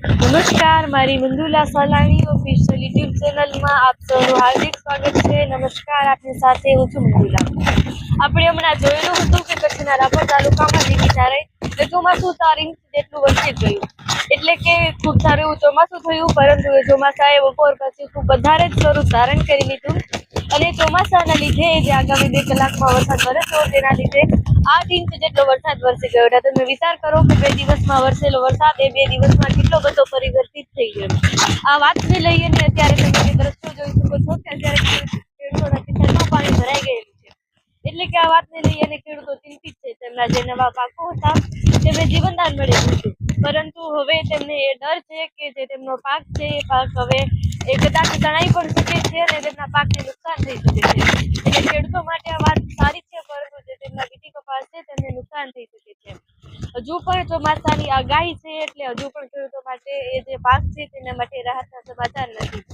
નમસ્કાર, મારી મંદુલા Salani official YouTube ચેનલમાં આપ સૌનું હાર્દિક સ્વાગત છે. નમસ્કાર, આપની સાથે હું છું મંદુલા. આપણે હમણાં જોયેલું હતું કે કચ્છના રાપર તાલુકામાં જે ચોમાસું 4 ઇંચ જેટલું વરસી ગયું, એટલે કે ખૂબ સારું એવું ચોમાસું થયું. પરંતુ એ ચોમાસાએ બપોર પછી ખૂબ વધારે જ સ્વરૂપ ધારણ કરી લીધું અને ચોમાસાના લીધે જે આગામી 2 કલાકમાં વરસાદ વરસ્યો તેના લીધે 8 ઇંચ જેટલો વરસાદ વરસી ગયો. એટલે તમે વિચાર કરો કે 2 દિવસમાં વરસેલો વરસાદ એ 2 દિવસમાં કેટલો બધો પરિવર્તિત થઈ ગયો. આ વાતને લઈને અત્યારે તમે જે દ્રશ્યો જોઈ શકો છો કે અત્યારે ખેડૂતોના ખેતરમાં પાણી ભરાઈ ગયેલું છે. એટલે કે આ વાતને લઈને ખેડૂતો ચિંતિત છે. તેમના જે નવા પાકો હતા તેમને જીવનદાન મળેલું છે, પરંતુ હવે તેમને એ ડર છે કે જે તેમનો પાક છે એ પાક હવે એ કદાચ તણાઈ પણ શકે છે અને તેમના પાકને નુકસાન થઈ શકે છે. એટલે ખેડૂતો માટે આ વાત સારી છે, પરંતુ જે તેમના બીટી કપાસ છે તેમને નુકસાન થઈ શકે છે. હજુ પણ ચોમાસાની આગાહી છે, એટલે હજુ પણ ખેડૂતો માટે એ જે પાક છે તેના માટે રાહતના સમાચાર નથી.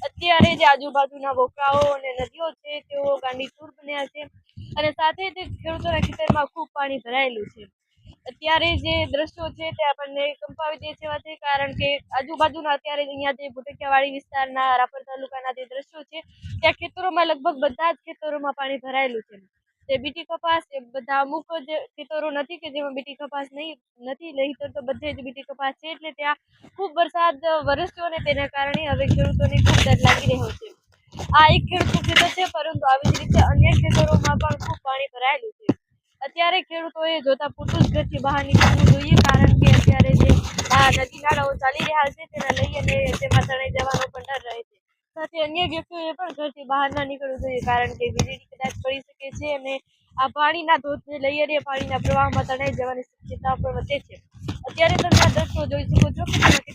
અત્યારે જે આજુબાજુના વોકરાઓ અને નદીઓ છે તેઓ ગાંડીતુર બન્યા છે અને સાથે જ ખેડૂતોના ખેતરમાં ખૂબ પાણી ભરાયેલું છે. અત્યારે જે દ્રશ્યો છે તે આપણને કંપાવી દે છે, કારણ કે આજુબાજુના અત્યારે અહીંયા જે ભૂટકિયાવાડી વિસ્તારના રાપર તાલુકાના જે દ્રશ્યો છે ત્યાં ખેતરોમાં લગભગ બધા જ ખેતરોમાં પાણી ભરાયેલું છે. તે બીટી કપાસ એ બધા અમુક જ ખેતરો નથી કે જેમાં બીટી કપાસ નથી નહીંતર તો બધે જ બીટી કપાસ છે. એટલે ત્યાં ખૂબ વરસાદ વરસ્યો અને તેના કારણે હવે ખેડૂતોને ખૂબ ડર લાગી રહ્યો છે. આ એક ખેડૂતનું ખેતર છે, પરંતુ આવી જ રીતે અન્ય ખેતરોમાં પણ ખૂબ પાણી ભરાયેલું છે. અત્યારે ખેડૂતોએ જોતા પૂરતું જ ઘરથી બહાર નીકળવું જોઈએ, કારણ કે અત્યારે જે આ નદી નાળાઓ ચાલી રહ્યા છે તેના લઈ અને તેમાં તણાઈ જવાનો પણ ડર રહે છે. સાથે અન્ય વ્યક્તિઓએ પણ ઘરથી બહાર ના નીકળવું જોઈએ, કારણ કે વીજળી કદાચ પડી શકે છે અને આ પાણીના ધોધને લઈ અને પાણીના પ્રવાહમાં તણાઈ જવાની શક્યતા પણ વધે છે. અત્યારે તમે આ દ્રશ્યો જોઈ શકો છો કે